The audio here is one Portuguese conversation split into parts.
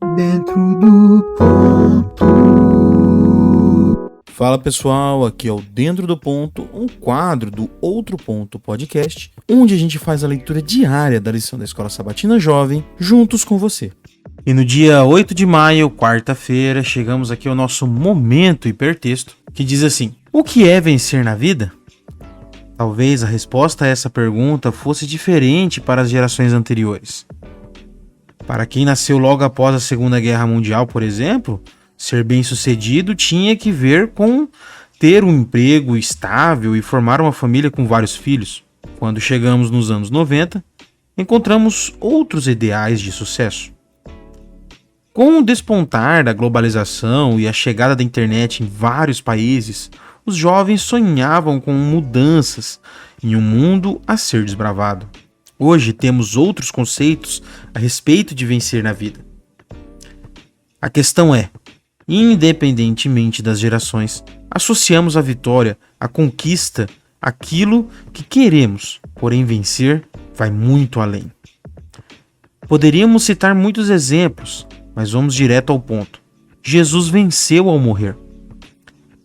Dentro do ponto. Fala pessoal, aqui é o Dentro do Ponto, um quadro do Outro Ponto Podcast, onde a gente faz a leitura diária da lição da Escola Sabatina Jovem, juntos com você. E no dia 8 de maio, quarta-feira, chegamos aqui ao nosso momento hipertexto, que diz assim: o que é vencer na vida? Talvez a resposta a essa pergunta fosse diferente para as gerações anteriores. Para quem nasceu logo após a Segunda Guerra Mundial, por exemplo, ser bem-sucedido tinha que ver com ter um emprego estável e formar uma família com vários filhos. Quando chegamos nos anos 90, encontramos outros ideais de sucesso. Com o despontar da globalização e a chegada da internet em vários países, os jovens sonhavam com mudanças em um mundo a ser desbravado. Hoje temos outros conceitos a respeito de vencer na vida. A questão é: independentemente das gerações, associamos a vitória, a conquista, aquilo que queremos, porém vencer vai muito além. Poderíamos citar muitos exemplos, mas vamos direto ao ponto. Jesus venceu ao morrer.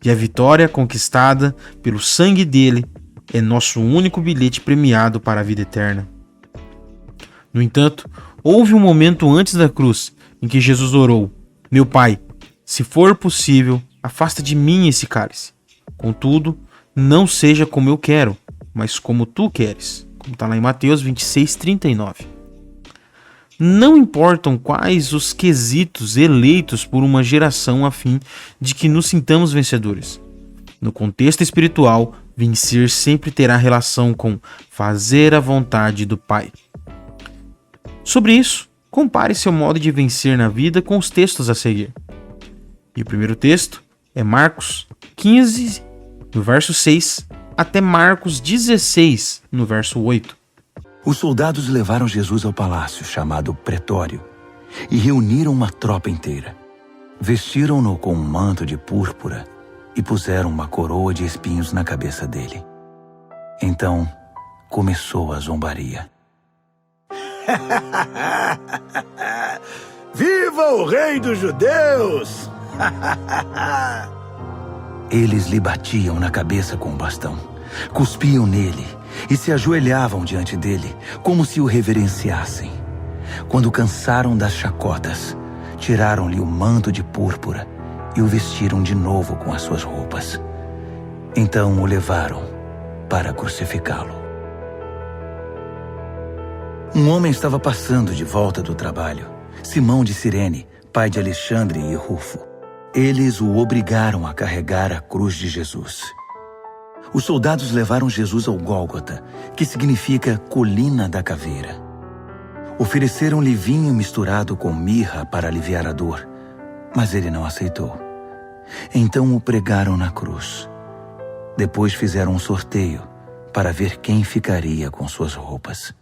E a vitória conquistada pelo sangue dele é nosso único bilhete premiado para a vida eterna. No entanto, houve um momento antes da cruz em que Jesus orou: meu Pai, se for possível, afasta de mim esse cálice. Contudo, não seja como eu quero, mas como tu queres. Como está lá em Mateus 26:39. Não importam quais os quesitos eleitos por uma geração a fim de que nos sintamos vencedores. No contexto espiritual, vencer sempre terá relação com fazer a vontade do Pai. Sobre isso, compare seu modo de vencer na vida com os textos a seguir. E o primeiro texto é Marcos 15, no verso 6, até Marcos 16, no verso 8. Os soldados levaram Jesus ao palácio, chamado Pretório, e reuniram uma tropa inteira. Vestiram-no com um manto de púrpura e puseram uma coroa de espinhos na cabeça dele. Então, começou a zombaria. Viva o rei dos judeus! Eles lhe batiam na cabeça com um bastão, cuspiam nele e se ajoelhavam diante dele, como se o reverenciassem. Quando cansaram das chacotas, tiraram-lhe o manto de púrpura e o vestiram de novo com as suas roupas. Então o levaram para crucificá-lo. Um homem estava passando de volta do trabalho, Simão de Cirene, pai de Alexandre e Rufo. Eles o obrigaram a carregar a cruz de Jesus. Os soldados levaram Jesus ao Gólgota, que significa Colina da Caveira. Ofereceram-lhe vinho misturado com mirra para aliviar a dor, mas ele não aceitou. Então o pregaram na cruz. Depois fizeram um sorteio para ver quem ficaria com suas roupas.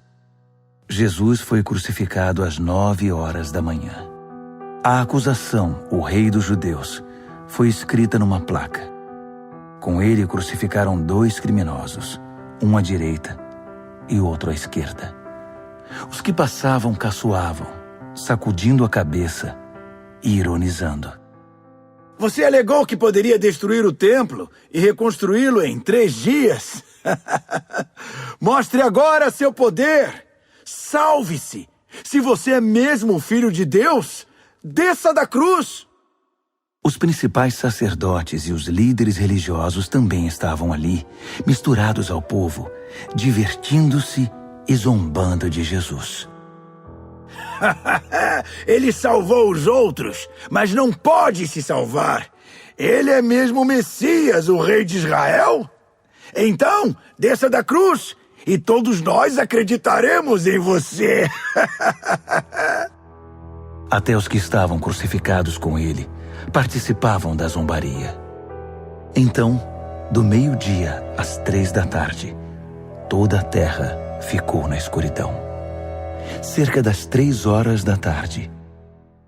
Jesus foi crucificado às 9 horas da manhã. A acusação, o rei dos judeus, foi escrita numa placa. Com ele crucificaram 2 criminosos, um à direita e outro à esquerda. Os que passavam caçoavam, sacudindo a cabeça e ironizando. Você alegou que poderia destruir o templo e reconstruí-lo em 3 dias? Mostre agora seu poder! Salve-se! Se você é mesmo o Filho de Deus, desça da cruz! Os principais sacerdotes e os líderes religiosos também estavam ali, misturados ao povo, divertindo-se e zombando de Jesus. Ele salvou os outros, mas não pode se salvar. Ele é mesmo o Messias, o rei de Israel? Então, desça da cruz e todos nós acreditaremos em você. Até os que estavam crucificados com ele participavam da zombaria. Então, do meio-dia às 3 da tarde, toda a terra ficou na escuridão. Cerca das 3 horas da tarde,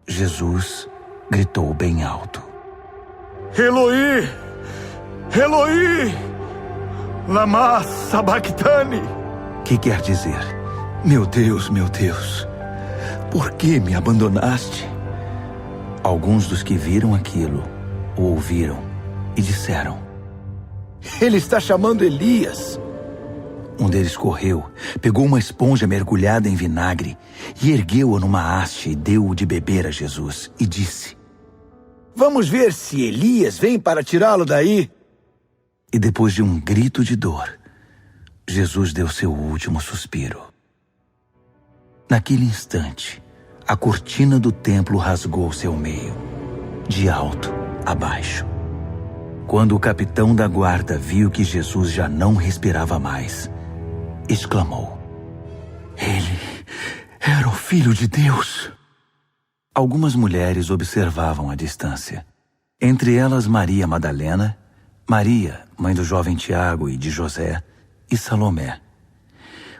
Jesus gritou bem alto: Eloi, Eloi, lama sabachthani. Que quer dizer: meu Deus, por que me abandonaste? Alguns dos que viram aquilo o ouviram e disseram: Ele está chamando Elias. Um deles correu, pegou uma esponja mergulhada em vinagre e ergueu-a numa haste e deu-o de beber a Jesus e disse: Vamos ver se Elias vem para tirá-lo daí. E depois de um grito de dor, Jesus deu seu último suspiro. Naquele instante, a cortina do templo rasgou-se ao meio, de alto a baixo. Quando o capitão da guarda viu que Jesus já não respirava mais, exclamou: Ele era o Filho de Deus. Algumas mulheres observavam à distância. Entre elas Maria Madalena, Maria, mãe do jovem Tiago e de José, e Salomé.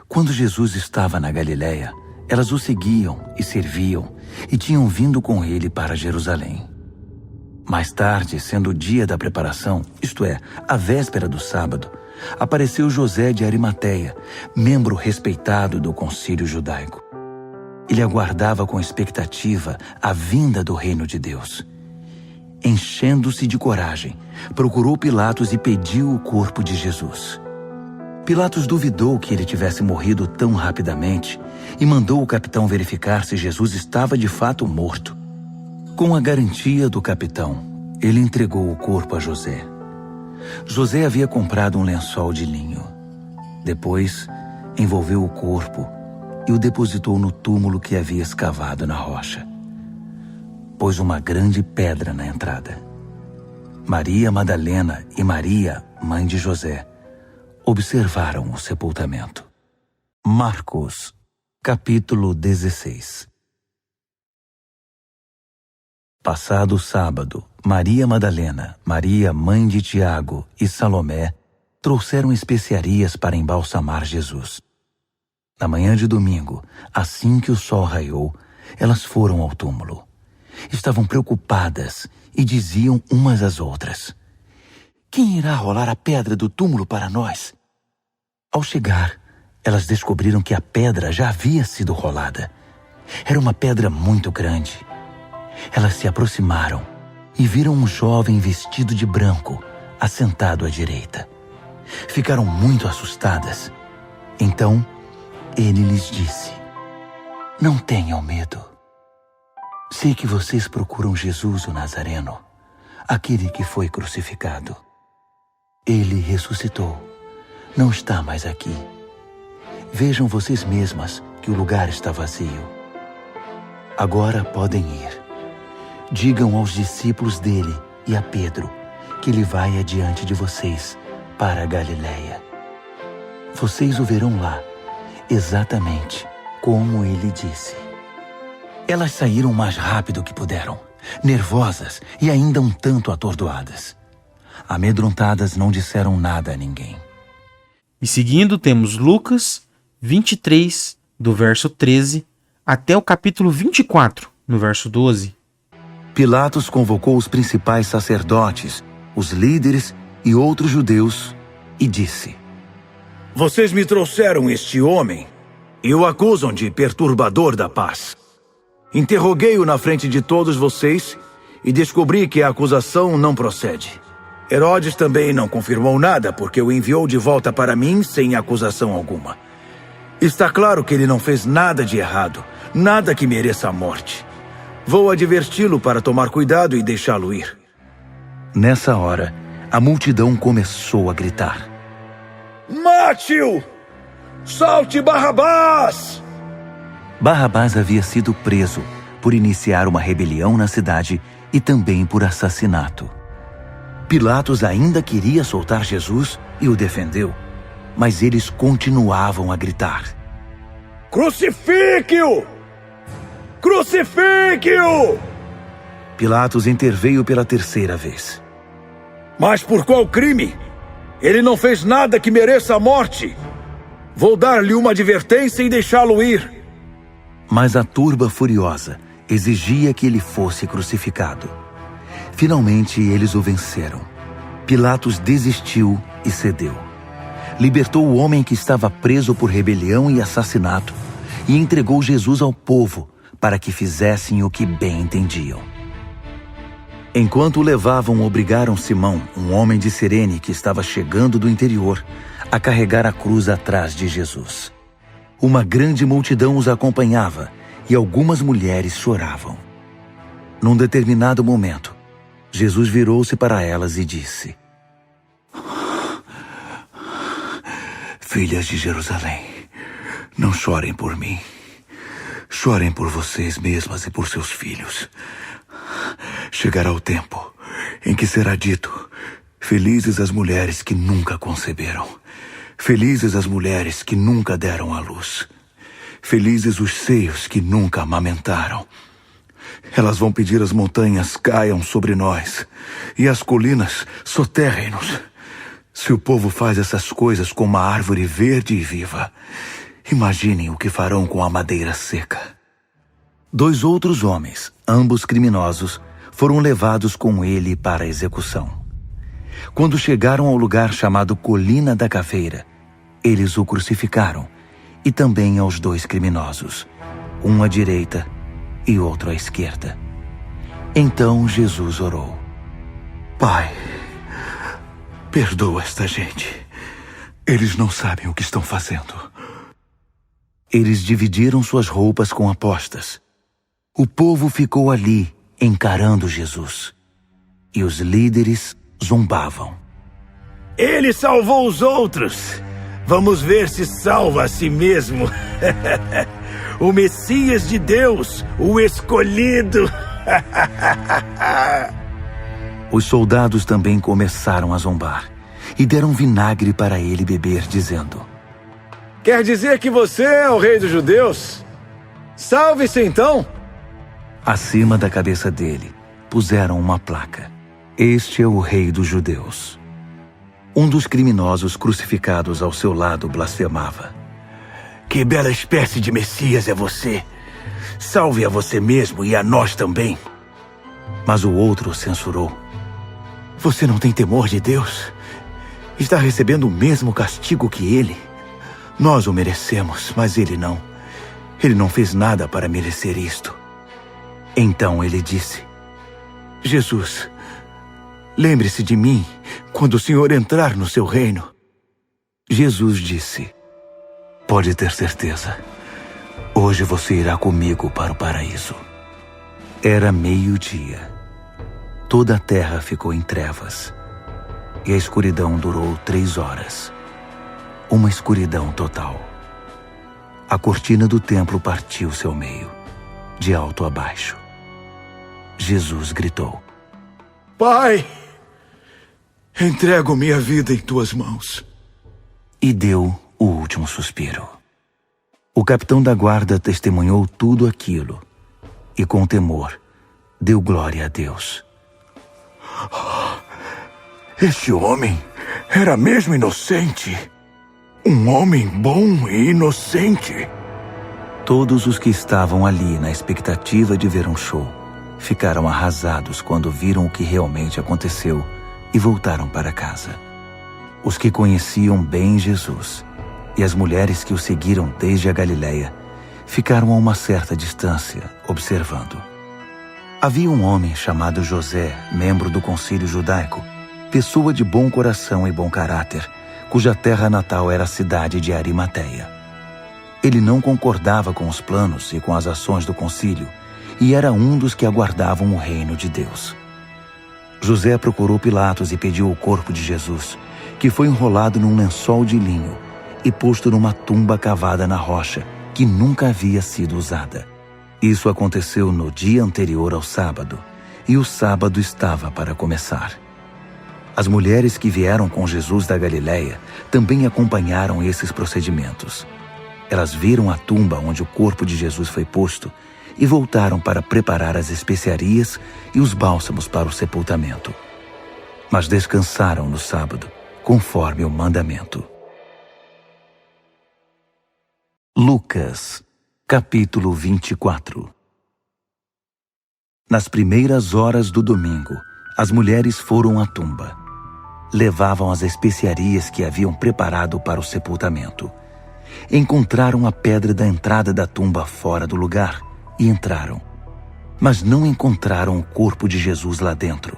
Quando Jesus estava na Galiléia, elas o seguiam e serviam e tinham vindo com ele para Jerusalém. Mais tarde, sendo o dia da preparação, isto é, a véspera do sábado, apareceu José de Arimateia, membro respeitado do concílio judaico. Ele aguardava com expectativa a vinda do reino de Deus. Enchendo-se de coragem, procurou Pilatos e pediu o corpo de Jesus. Pilatos duvidou que ele tivesse morrido tão rapidamente e mandou o capitão verificar se Jesus estava de fato morto. Com a garantia do capitão, ele entregou o corpo a José. José havia comprado um lençol de linho. Depois, envolveu o corpo e o depositou no túmulo que havia escavado na rocha. Pôs uma grande pedra na entrada. Maria Madalena e Maria, mãe de José, observaram o sepultamento. Marcos, capítulo 16. Passado o sábado, Maria Madalena, Maria, mãe de Tiago e Salomé trouxeram especiarias para embalsamar Jesus. Na manhã de domingo, assim que o sol raiou, elas foram ao túmulo. Estavam preocupadas e diziam umas às outras: Quem irá rolar a pedra do túmulo para nós? Ao chegar, elas descobriram que a pedra já havia sido rolada. Era uma pedra muito grande. Elas se aproximaram e viram um jovem vestido de branco, assentado à direita. Ficaram muito assustadas. Então, ele lhes disse: Não tenham medo. Sei que vocês procuram Jesus o Nazareno, aquele que foi crucificado. Ele ressuscitou. Não está mais aqui. Vejam vocês mesmas que o lugar está vazio. Agora podem ir. Digam aos discípulos dele e a Pedro que ele vai adiante de vocês para a Galiléia. Vocês o verão lá, exatamente como ele disse. Elas saíram o mais rápido que puderam, nervosas e ainda um tanto atordoadas. Amedrontadas, não disseram nada a ninguém. E seguindo temos Lucas 23, do verso 13, até o capítulo 24, no verso 12. Pilatos convocou os principais sacerdotes, os líderes e outros judeus e disse: Vocês me trouxeram este homem e o acusam de perturbador da paz. Interroguei-o na frente de todos vocês e descobri que a acusação não procede. Herodes também não confirmou nada porque o enviou de volta para mim sem acusação alguma. Está claro que ele não fez nada de errado, nada que mereça a morte. Vou adverti-lo para tomar cuidado e deixá-lo ir. Nessa hora, a multidão começou a gritar: Mate-o! Solte Barrabás! Barrabás havia sido preso por iniciar uma rebelião na cidade e também por assassinato. Pilatos ainda queria soltar Jesus e o defendeu, mas eles continuavam a gritar: Crucifique-o! Crucifique-o! Pilatos interveio pela terceira vez. Mas por qual crime? Ele não fez nada que mereça a morte. Vou dar-lhe uma advertência e deixá-lo ir. Mas a turba furiosa exigia que ele fosse crucificado. Finalmente eles o venceram. Pilatos desistiu e cedeu. Libertou o homem que estava preso por rebelião e assassinato e entregou Jesus ao povo para que fizessem o que bem entendiam. Enquanto o levavam, obrigaram Simão, um homem de Cirene que estava chegando do interior, a carregar a cruz atrás de Jesus. Uma grande multidão os acompanhava e algumas mulheres choravam. Num determinado momento, Jesus virou-se para elas e disse: Filhas de Jerusalém, não chorem por mim. Chorem por vocês mesmas e por seus filhos. Chegará o tempo em que será dito: felizes as mulheres que nunca conceberam. Felizes as mulheres que nunca deram à luz. Felizes os seios que nunca amamentaram. Elas vão pedir às montanhas caiam sobre nós e as colinas soterrem-nos. Se o povo faz essas coisas com uma árvore verde e viva, imaginem o que farão com a madeira seca. 2 outros homens, ambos criminosos, foram levados com ele para a execução. Quando chegaram ao lugar chamado Colina da Caveira, eles o crucificaram, e também aos 2 criminosos, um à direita e outro à esquerda. Então Jesus orou: Pai, perdoa esta gente. Eles não sabem o que estão fazendo. Eles dividiram suas roupas com apostas. O povo ficou ali, encarando Jesus. E os líderes zombavam. Ele salvou os outros. Vamos ver se salva a si mesmo. O Messias de Deus, o escolhido. Os soldados também começaram a zombar e deram vinagre para ele beber, dizendo: Quer dizer que você é o rei dos judeus? Salve-se então! Acima da cabeça dele puseram uma placa: Este é o rei dos judeus. Um dos criminosos crucificados ao seu lado blasfemava: Que bela espécie de Messias é você! Salve a você mesmo e a nós também! Mas o outro censurou: Você não tem temor de Deus? Está recebendo o mesmo castigo que ele. Nós o merecemos, mas ele não. Ele não fez nada para merecer isto. Então ele disse: Jesus, lembre-se de mim quando o Senhor entrar no seu reino. Jesus disse: Pode ter certeza. Hoje você irá comigo para o paraíso. Era meio-dia. Toda a terra ficou em trevas. E a escuridão durou 3 horas. Uma escuridão total. A cortina do templo partiu-se ao meio, de alto a baixo. Jesus gritou: Pai, entrego minha vida em tuas mãos. E deu o último suspiro. O capitão da guarda testemunhou tudo aquilo e, com temor, deu glória a Deus. Este homem era mesmo inocente. Um homem bom e inocente. Todos os que estavam ali na expectativa de ver um show ficaram arrasados quando viram o que realmente aconteceu e voltaram para casa. Os que conheciam bem Jesus e as mulheres que o seguiram desde a Galileia ficaram a uma certa distância, observando. Havia um homem chamado José, membro do concílio judaico, pessoa de bom coração e bom caráter, cuja terra natal era a cidade de Arimateia. Ele não concordava com os planos e com as ações do concílio e era um dos que aguardavam o reino de Deus. José procurou Pilatos e pediu o corpo de Jesus, que foi enrolado num lençol de linho e posto numa tumba cavada na rocha, que nunca havia sido usada. Isso aconteceu no dia anterior ao sábado, e o sábado estava para começar. As mulheres que vieram com Jesus da Galileia também acompanharam esses procedimentos. Elas viram a tumba onde o corpo de Jesus foi posto e voltaram para preparar as especiarias e os bálsamos para o sepultamento. Mas descansaram no sábado, conforme o mandamento. Lucas, capítulo 24. Nas primeiras horas do domingo, as mulheres foram à tumba. Levavam as especiarias que haviam preparado para o sepultamento. Encontraram a pedra da entrada da tumba fora do lugar e entraram. mas não encontraram o corpo de Jesus lá dentro.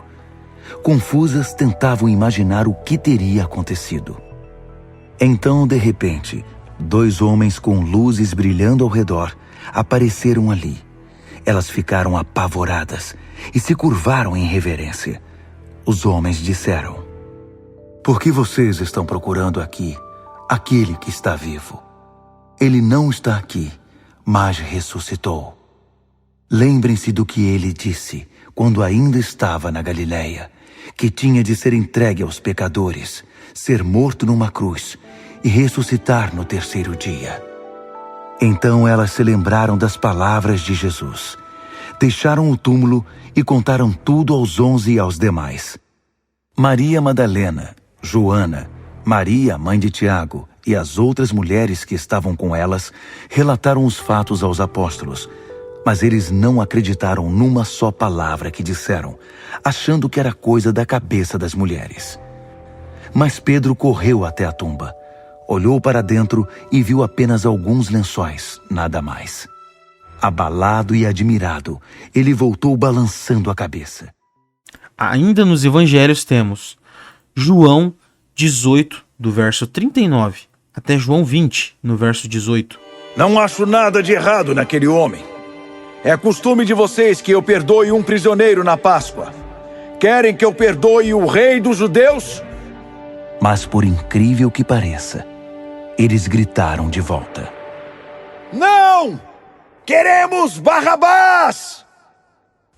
Confusas, tentavam imaginar o que teria acontecido. Então, de repente, 2 homens com luzes brilhando ao redor apareceram ali. Elas ficaram apavoradas e se curvaram em reverência. Os homens disseram: "Por que vocês estão procurando aqui aquele que está vivo? Ele não está aqui, mas ressuscitou. Lembrem-se do que ele disse quando ainda estava na Galileia, que tinha de ser entregue aos pecadores, ser morto numa cruz e ressuscitar no 3º dia." Então elas se lembraram das palavras de Jesus. Deixaram o túmulo e contaram tudo aos 11 e aos demais. Maria Madalena, Joana, Maria, mãe de Tiago, e as outras mulheres que estavam com elas relataram os fatos aos apóstolos, mas eles não acreditaram numa só palavra que disseram, achando que era coisa da cabeça das mulheres. Mas Pedro correu até a tumba, olhou para dentro e viu apenas alguns lençóis, nada mais. Abalado e admirado, ele voltou balançando a cabeça. Ainda nos evangelhos temos João 18, do verso 39, até João 20, no verso 18. Não acho nada de errado naquele homem. É costume de vocês que eu perdoe um prisioneiro na Páscoa. Querem que eu perdoe o rei dos judeus? Mas por incrível que pareça, eles gritaram de volta: Não! Queremos Barrabás!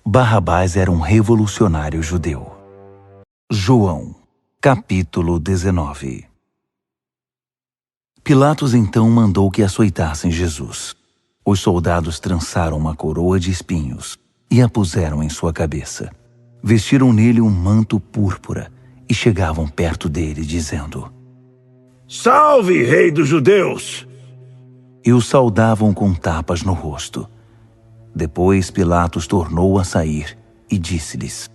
Barrabás era um revolucionário judeu. João, capítulo 19. Pilatos então mandou que açoitassem Jesus. Os soldados trançaram uma coroa de espinhos e a puseram em sua cabeça. Vestiram nele um manto púrpura e chegavam perto dele, dizendo: Salve, rei dos judeus! E o saudavam com tapas no rosto. Depois Pilatos tornou a sair e disse-lhes: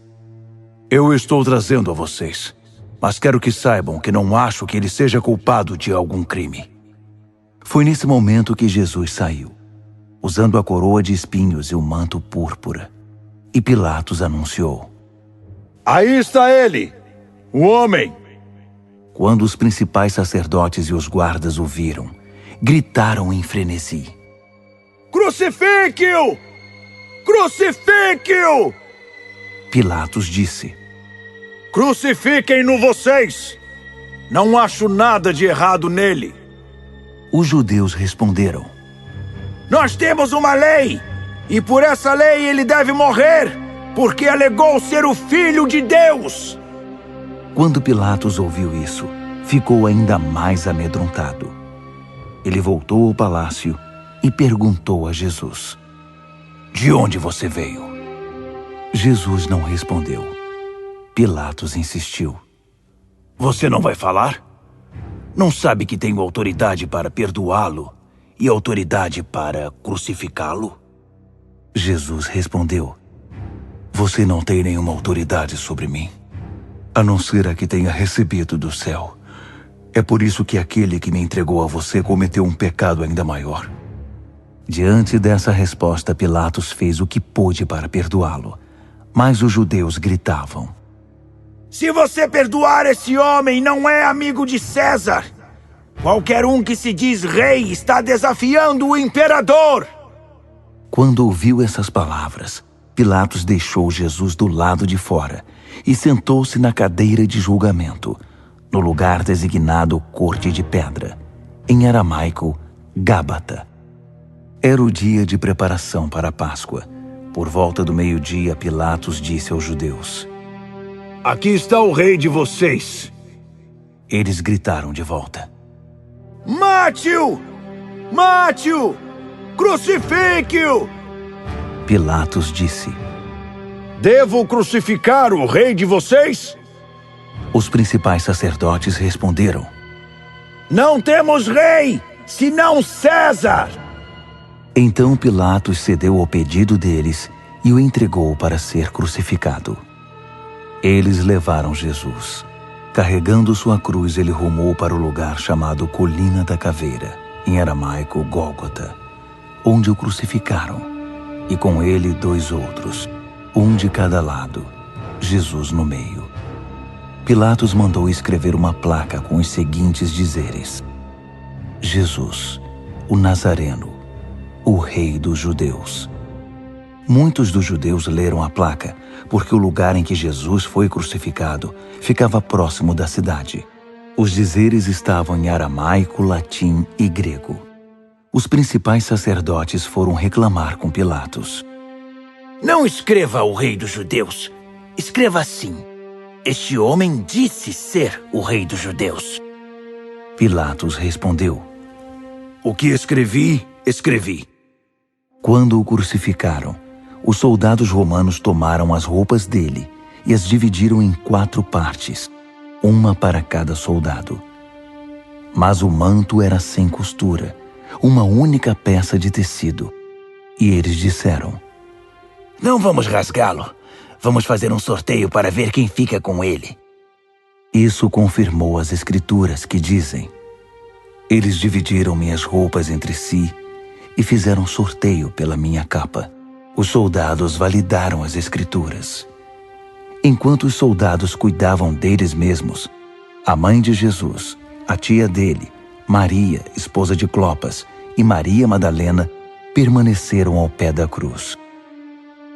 Eu estou trazendo a vocês, mas quero que saibam que não acho que ele seja culpado de algum crime. Foi nesse momento que Jesus saiu, usando a coroa de espinhos e o manto púrpura. E Pilatos anunciou: Aí está ele, o homem! Quando os principais sacerdotes e os guardas o viram, gritaram em frenesi: Crucifique-o! Crucifique-o! Pilatos disse: Crucifiquem-no vocês! Não acho nada de errado nele. Os judeus responderam: Nós temos uma lei, e por essa lei ele deve morrer, porque alegou ser o Filho de Deus. Quando Pilatos ouviu isso, ficou ainda mais amedrontado. Ele voltou ao palácio e perguntou a Jesus: De onde você veio? Jesus não respondeu. Pilatos insistiu: Você não vai falar? Não sabe que tenho autoridade para perdoá-lo e autoridade para crucificá-lo? Jesus respondeu: Você não tem nenhuma autoridade sobre mim, a não ser a que tenha recebido do céu. É por isso que aquele que me entregou a você cometeu um pecado ainda maior. Diante dessa resposta, Pilatos fez o que pôde para perdoá-lo, mas os judeus gritavam: Se você perdoar esse homem, não é amigo de César. Qualquer um que se diz rei está desafiando o imperador. Quando ouviu essas palavras, Pilatos deixou Jesus do lado de fora e sentou-se na cadeira de julgamento, no lugar designado Corte de Pedra, em aramaico, Gábata. Era o dia de preparação para a Páscoa. Por volta do meio-dia, Pilatos disse aos judeus: Aqui está o rei de vocês. Eles gritaram de volta: Mate-o! Mate-o! Crucifique-o! Pilatos disse: Devo crucificar o rei de vocês? Os principais sacerdotes responderam: Não temos rei, senão César! Então Pilatos cedeu ao pedido deles e o entregou para ser crucificado. Eles levaram Jesus. Carregando sua cruz, ele rumou para o lugar chamado Colina da Caveira, em aramaico Gólgota, onde o crucificaram. e com ele 2 outros, um de cada lado, Jesus no meio. Pilatos mandou escrever uma placa com os seguintes dizeres: Jesus, o Nazareno, o Rei dos Judeus. Muitos dos judeus leram a placa, porque o lugar em que Jesus foi crucificado ficava próximo da cidade. Os dizeres estavam em aramaico, latim e grego. Os principais sacerdotes foram reclamar com Pilatos. Não escreva o Rei dos Judeus. Escreva assim: este homem disse ser o Rei dos Judeus. Pilatos respondeu: O que escrevi, escrevi. Quando o crucificaram, os soldados romanos tomaram as roupas dele e as dividiram em 4 partes, uma para cada soldado. Mas o manto era sem costura, uma única peça de tecido. E eles disseram: Não vamos rasgá-lo. Vamos fazer um sorteio para ver quem fica com ele. Isso confirmou as escrituras que dizem: Eles dividiram minhas roupas entre si e fizeram sorteio pela minha capa. Os soldados validaram as escrituras. Enquanto os soldados cuidavam deles mesmos, a mãe de Jesus, a tia dele, Maria, esposa de Clopas, e Maria Madalena permaneceram ao pé da cruz.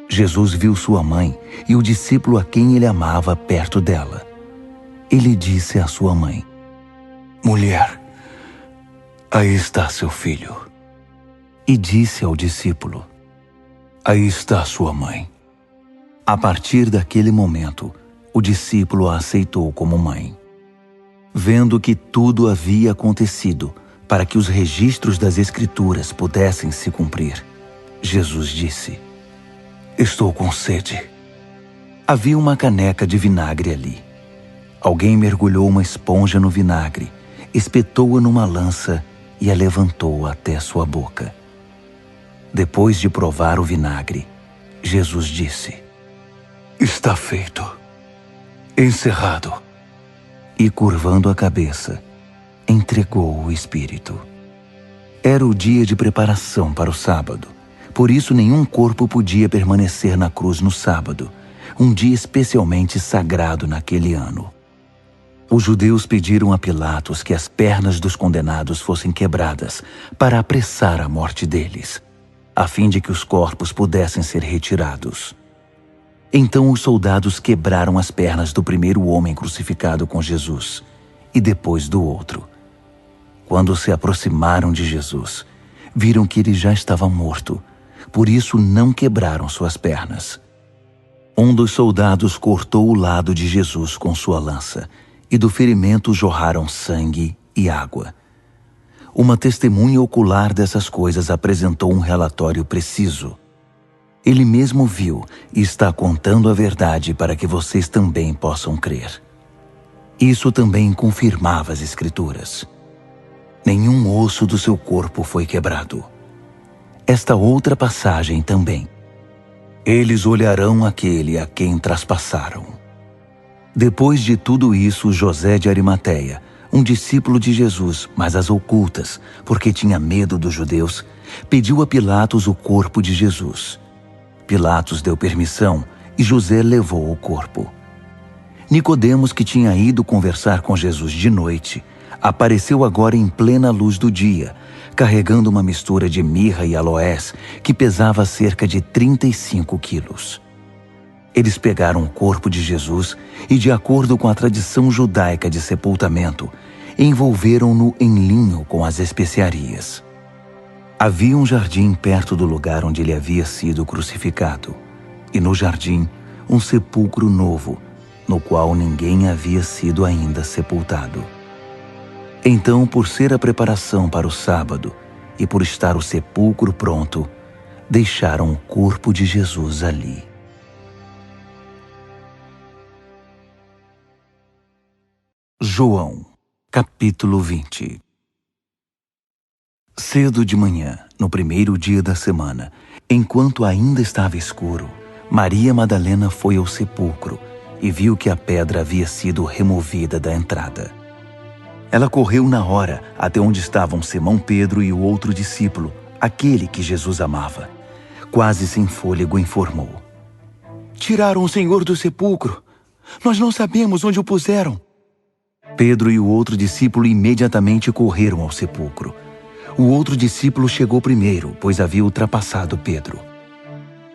Jesus viu sua mãe e o discípulo a quem ele amava perto dela. Ele disse à sua mãe: Mulher, aí está seu filho. E disse ao discípulo: Aí está sua mãe. A partir daquele momento, o discípulo a aceitou como mãe. Vendo que tudo havia acontecido para que os registros das Escrituras pudessem se cumprir, Jesus disse: Estou com sede. Havia uma caneca de vinagre ali. Alguém mergulhou uma esponja no vinagre, espetou-a numa lança e a levantou até sua boca. Depois de provar o vinagre, Jesus disse: Está feito. Encerrado. E curvando a cabeça, entregou o Espírito. Era o dia de preparação para o sábado. Por isso nenhum corpo podia permanecer na cruz no sábado, um dia especialmente sagrado naquele ano. Os judeus pediram a Pilatos que as pernas dos condenados fossem quebradas para apressar a morte deles, a fim de que os corpos pudessem ser retirados. Então os soldados quebraram as pernas do primeiro homem crucificado com Jesus e depois do outro. Quando se aproximaram de Jesus, viram que ele já estava morto, por isso não quebraram suas pernas. Um dos soldados cortou o lado de Jesus com sua lança, e do ferimento jorraram sangue e água. Uma testemunha ocular dessas coisas apresentou um relatório preciso. Ele mesmo viu e está contando a verdade para que vocês também possam crer. Isso também confirmava as Escrituras. Nenhum osso do seu corpo foi quebrado. Esta outra passagem também: eles olharão aquele a quem traspassaram. Depois de tudo isso, José de Arimateia, um discípulo de Jesus, mas às ocultas, porque tinha medo dos judeus, pediu a Pilatos o corpo de Jesus. Pilatos deu permissão e José levou o corpo. Nicodemos, que tinha ido conversar com Jesus de noite, apareceu agora em plena luz do dia, carregando uma mistura de mirra e aloés que pesava cerca de 35 quilos. Eles pegaram o corpo de Jesus e, de acordo com a tradição judaica de sepultamento, envolveram-no em linho com as especiarias. Havia um jardim perto do lugar onde ele havia sido crucificado, e no jardim um sepulcro novo, no qual ninguém havia sido ainda sepultado. Então, por ser a preparação para o sábado e por estar o sepulcro pronto, deixaram o corpo de Jesus ali. João, capítulo 20. Cedo de manhã, no primeiro dia da semana, enquanto ainda estava escuro, Maria Madalena foi ao sepulcro e viu que a pedra havia sido removida da entrada. Ela correu na hora até onde estavam Simão Pedro e o outro discípulo, aquele que Jesus amava. quase sem fôlego, informou: Tiraram o Senhor do sepulcro. Nós não sabemos onde o puseram. Pedro e o outro discípulo imediatamente correram ao sepulcro. O outro discípulo chegou primeiro, pois havia ultrapassado Pedro.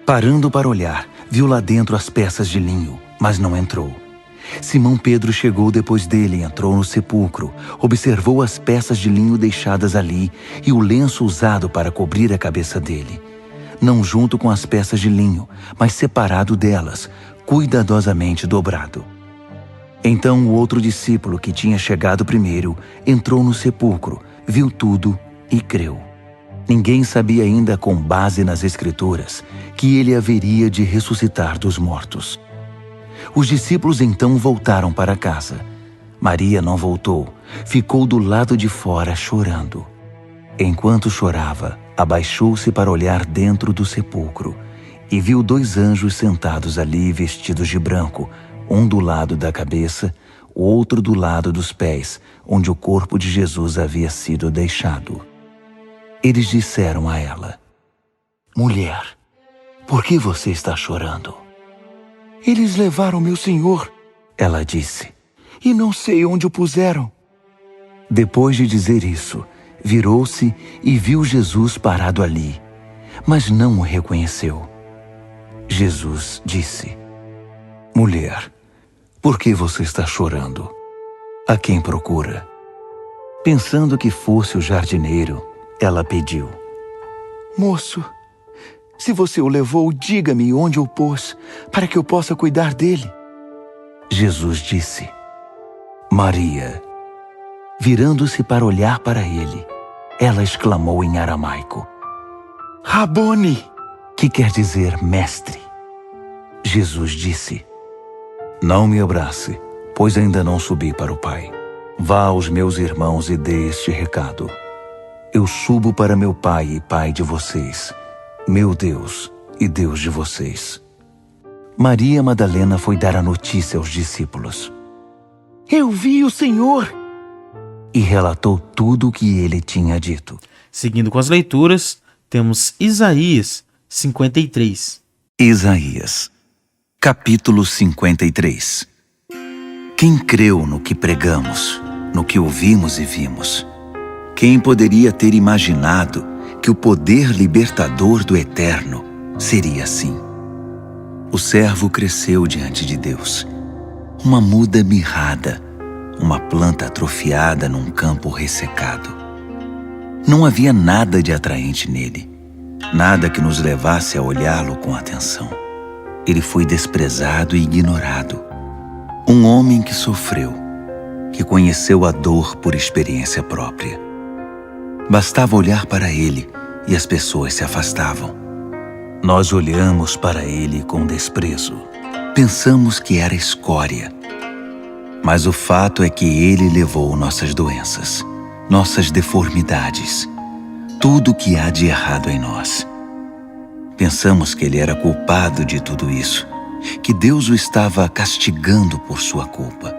Parando para olhar, viu lá dentro as peças de linho, mas não entrou. Simão Pedro chegou depois dele e entrou no sepulcro, observou as peças de linho deixadas ali e o lenço usado para cobrir a cabeça dele. Não junto com as peças de linho, mas separado delas, cuidadosamente dobrado. Então o outro discípulo, que tinha chegado primeiro, entrou no sepulcro, viu tudo e creu. Ninguém sabia ainda, com base nas Escrituras, que ele haveria de ressuscitar dos mortos. Os discípulos então voltaram para casa. Maria não voltou, ficou do lado de fora chorando. Enquanto chorava, abaixou-se para olhar dentro do sepulcro e viu 2 anjos sentados ali vestidos de branco, um do lado da cabeça, o outro do lado dos pés, onde o corpo de Jesus havia sido deixado. Eles disseram a ela: Mulher, por que você está chorando? Eles levaram meu Senhor, ela disse, e não sei onde o puseram. Depois de dizer isso, virou-se e viu Jesus parado ali, mas não o reconheceu. Jesus disse: Mulher, por que você está chorando? A quem procura? Pensando que fosse o jardineiro, ela pediu: Moço, se você o levou, diga-me onde o pôs, para que eu possa cuidar dele. Jesus disse: Maria. Virando-se para olhar para ele, ela exclamou em aramaico: Rabone, que quer dizer mestre. Jesus disse: Não me abrace, pois ainda não subi para o Pai. Vá aos meus irmãos e dê este recado: Eu subo para meu Pai e Pai de vocês, meu Deus e Deus de vocês. Maria Madalena foi dar a notícia aos discípulos. Eu vi o Senhor! E relatou tudo o que ele tinha dito. Seguindo com as leituras, temos Isaías 53. Isaías, capítulo 53. Quem creu no que pregamos, no que ouvimos e vimos? Quem poderia ter imaginado que o poder libertador do Eterno seria assim? O servo cresceu diante de Deus, uma muda mirrada, uma planta atrofiada num campo ressecado. Não havia nada de atraente nele, nada que nos levasse a olhá-lo com atenção. Ele foi desprezado e ignorado, um homem que sofreu, que conheceu a dor por experiência própria. Bastava olhar para ele e as pessoas se afastavam. Nós olhamos para ele com desprezo. Pensamos que era escória. Mas o fato é que ele levou nossas doenças, nossas deformidades, tudo o que há de errado em nós. Pensamos que ele era culpado de tudo isso, que Deus o estava castigando por sua culpa.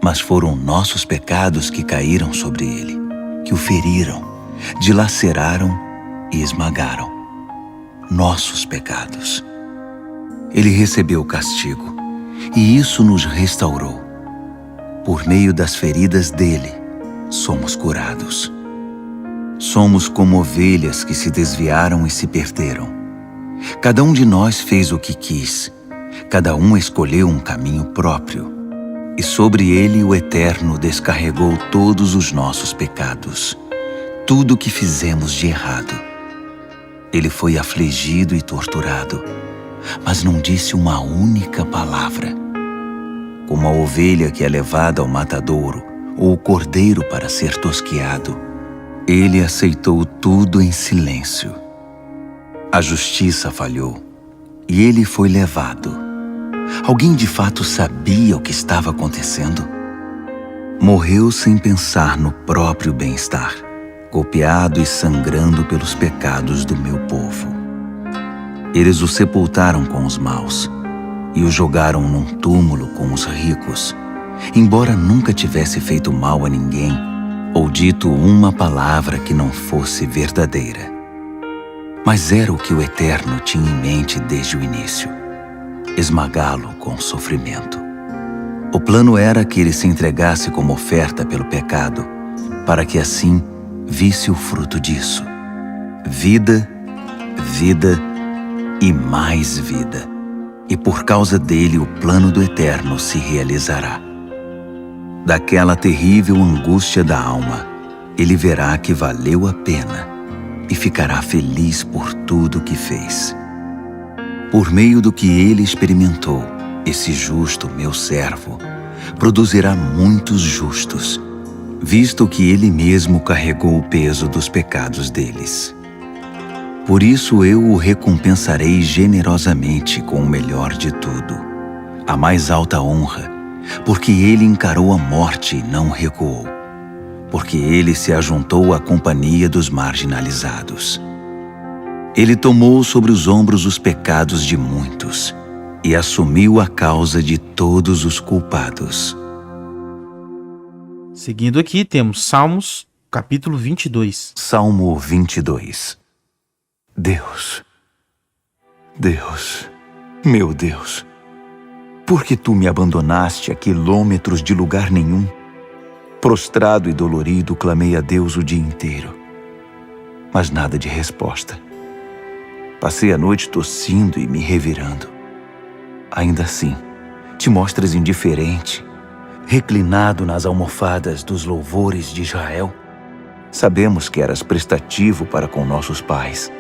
Mas foram nossos pecados que caíram sobre ele, que o feriram, dilaceraram e esmagaram. Nossos pecados. Ele recebeu o castigo, e isso nos restaurou. Por meio das feridas dele, somos curados. Somos como ovelhas que se desviaram e se perderam. Cada um de nós fez o que quis. Cada um escolheu um caminho próprio. E sobre ele o Eterno descarregou todos os nossos pecados. Tudo o que fizemos de errado. Ele foi afligido e torturado, mas não disse uma única palavra. Como a ovelha que é levada ao matadouro, ou o cordeiro para ser tosquiado, ele aceitou tudo em silêncio. A justiça falhou, e ele foi levado. Alguém de fato sabia o que estava acontecendo? Morreu sem pensar no próprio bem-estar, golpeado e sangrando pelos pecados do meu povo. Eles o sepultaram com os maus e o jogaram num túmulo com os ricos, embora nunca tivesse feito mal a ninguém ou dito uma palavra que não fosse verdadeira. Mas era o que o Eterno tinha em mente desde o início: esmagá-lo com sofrimento. O plano era que ele se entregasse como oferta pelo pecado, para que assim visse o fruto disso: vida, vida e mais vida. E por causa dele o plano do Eterno se realizará. Daquela terrível angústia da alma, ele verá que valeu a pena e ficará feliz por tudo que fez. Por meio do que ele experimentou, esse justo, meu servo, produzirá muitos justos, visto que ele mesmo carregou o peso dos pecados deles. Por isso eu o recompensarei generosamente com o melhor de tudo, a mais alta honra, porque ele encarou a morte e não recuou, porque ele se ajuntou à companhia dos marginalizados. Ele tomou sobre os ombros os pecados de muitos e assumiu a causa de todos os culpados. Seguindo aqui, temos Salmos, capítulo 22. Salmo 22. Deus, Deus, meu Deus, por que tu me abandonaste a quilômetros de lugar nenhum? Prostrado e dolorido, clamei a Deus o dia inteiro, mas nada de resposta. Passei a noite tossindo e me revirando. Ainda assim, te mostras indiferente, reclinado nas almofadas dos louvores de Israel. Sabemos que eras prestativo para com nossos pais.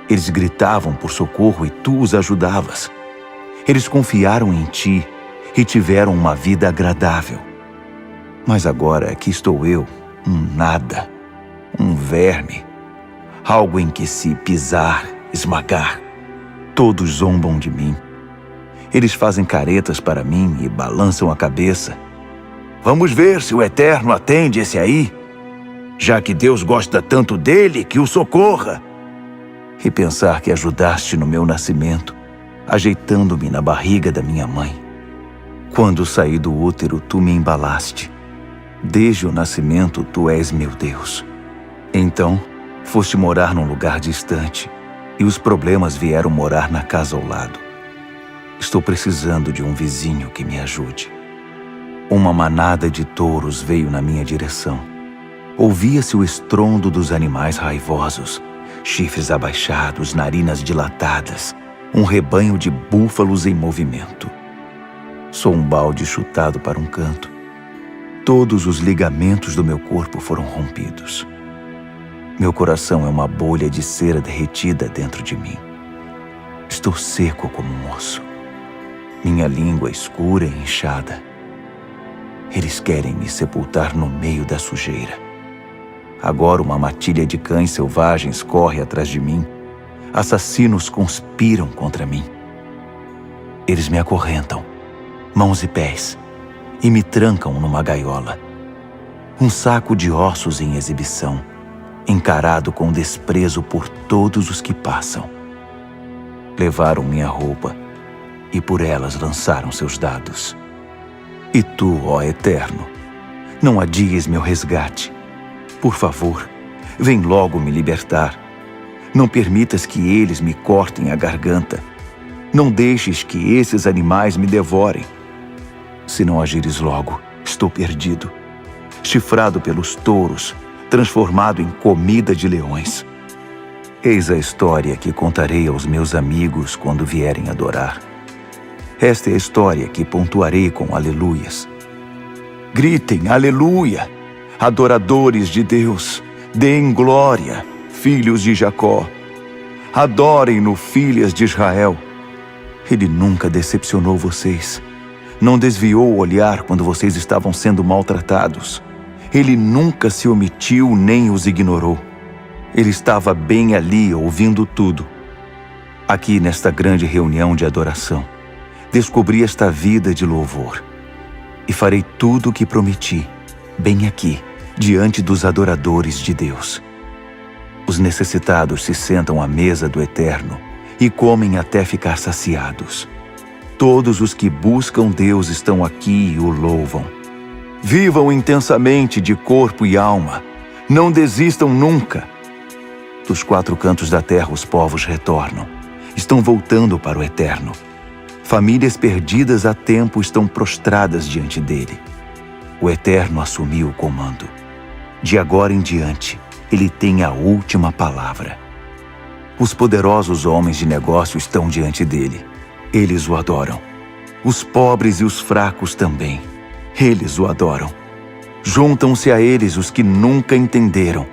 Eles gritavam por socorro e tu os ajudavas. Eles confiaram em ti e tiveram uma vida agradável. Mas agora aqui estou eu, um nada, um verme, algo em que se pisar, esmagar. Todos zombam de mim. Eles fazem caretas para mim e balançam a cabeça. Vamos ver se o Eterno atende esse aí, já que Deus gosta tanto dele, que o socorra. E pensar que ajudaste no meu nascimento, ajeitando-me na barriga da minha mãe. Quando saí do útero, tu me embalaste. Desde o nascimento, tu és meu Deus. Então, foste morar num lugar distante, e os problemas vieram morar na casa ao lado. Estou precisando de um vizinho que me ajude. Uma manada de touros veio na minha direção. Ouvia-se o estrondo dos animais raivosos, chifres abaixados, narinas dilatadas, um rebanho de búfalos em movimento. Sou um balde chutado para um canto. Todos os ligamentos do meu corpo foram rompidos. Meu coração é uma bolha de cera derretida dentro de mim. Estou seco como um osso. Minha língua escura e inchada. Eles querem me sepultar no meio da sujeira. Agora uma matilha de cães selvagens corre atrás de mim. Assassinos conspiram contra mim. Eles me acorrentam, mãos e pés, e me trancam numa gaiola. Um saco de ossos em exibição, encarado com desprezo por todos os que passam. Levaram minha roupa e por elas lançaram seus dados. E tu, ó Eterno, não adies meu resgate. Por favor, vem logo me libertar. Não permitas que eles me cortem a garganta. Não deixes que esses animais me devorem. Se não agires logo, estou perdido. Chifrado pelos touros, transformado em comida de leões. Eis a história que contarei aos meus amigos quando vierem adorar. Esta é a história que pontuarei com aleluias. Gritem aleluia, adoradores de Deus, deem glória, filhos de Jacó. Adorem-no, filhas de Israel. Ele nunca decepcionou vocês. Não desviou o olhar quando vocês estavam sendo maltratados. Ele nunca se omitiu nem os ignorou. Ele estava bem ali ouvindo tudo. Aqui nesta grande reunião de adoração, descobri esta vida de louvor. E farei tudo o que prometi, bem aqui, diante dos adoradores de Deus. Os necessitados se sentam à mesa do Eterno e comem até ficar saciados. Todos os que buscam Deus estão aqui e o louvam. Vivam intensamente de corpo e alma. Não desistam nunca. Dos quatro cantos da terra os povos retornam. Estão voltando para o eterno. Famílias perdidas há tempo estão prostradas diante dele. O eterno assumiu o comando. De agora em diante, ele tem a última palavra. Os poderosos homens de negócio estão diante dele. Eles o adoram. Os pobres e os fracos também. Eles o adoram. Juntam-se a eles os que nunca entenderam.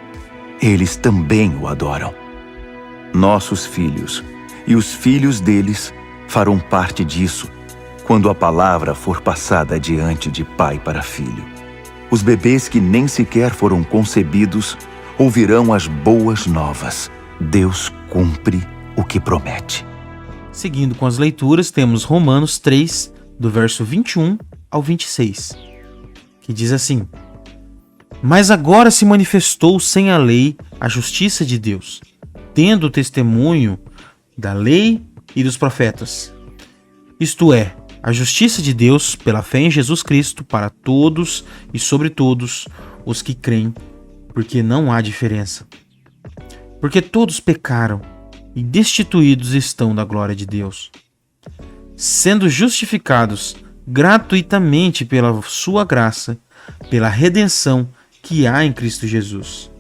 Eles também o adoram. Nossos filhos e os filhos deles farão parte disso quando a palavra for passada adiante de pai para filho. Os bebês que nem sequer foram concebidos ouvirão as boas novas. Deus cumpre o que promete. Seguindo com as leituras, temos Romanos 3, do verso 21 ao 26, que diz assim: Mas agora se manifestou sem a lei a justiça de Deus, tendo o testemunho da lei e dos profetas. Isto é, a justiça de Deus pela fé em Jesus Cristo para todos e sobre todos os que creem, porque não há diferença. Porque todos pecaram e destituídos estão da glória de Deus, sendo justificados gratuitamente pela sua graça, pela redenção que há em Cristo Jesus,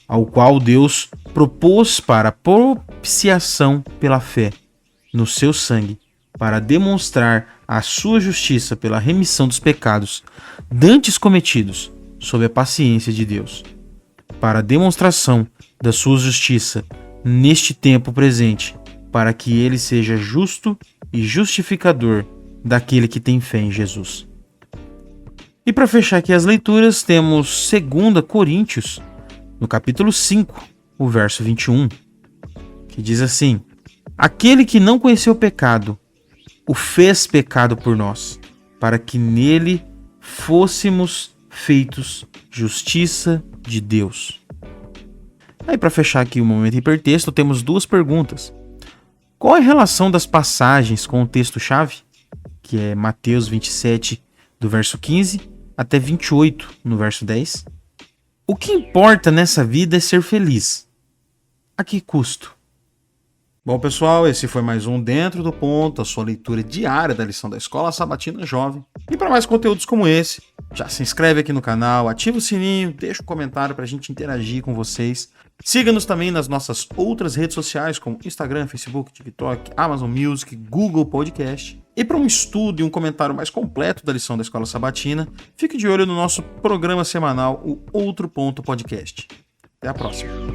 ao qual Deus propôs para propiciação pela fé no seu sangue, para demonstrar a sua justiça pela remissão dos pecados dantes cometidos sob a paciência de Deus, para a demonstração da sua justiça neste tempo presente, para que ele seja justo e justificador daquele que tem fé em Jesus. E para fechar aqui as leituras, temos 2 Coríntios, no capítulo 5, o verso 21, que diz assim: Aquele que não conheceu o pecado, o fez pecado por nós, para que nele fôssemos feitos justiça de Deus. Aí, para fechar aqui o momento hipertexto, temos duas perguntas. Qual é a relação das passagens com o texto-chave, que é Mateus 27, do verso 15 até 28, no verso 10? O que importa nessa vida é ser feliz. A que custo? Bom, pessoal, esse foi mais um Dentro do Ponto, a sua leitura diária da lição da Escola Sabatina Jovem. E para mais conteúdos como esse, já se inscreve aqui no canal, ativa o sininho, deixa um comentário para a gente interagir com vocês. Siga-nos também nas nossas outras redes sociais, como Instagram, Facebook, TikTok, Amazon Music, Google Podcast. E para um estudo e um comentário mais completo da lição da Escola Sabatina, fique de olho no nosso programa semanal, o Outro Ponto Podcast. Até a próxima.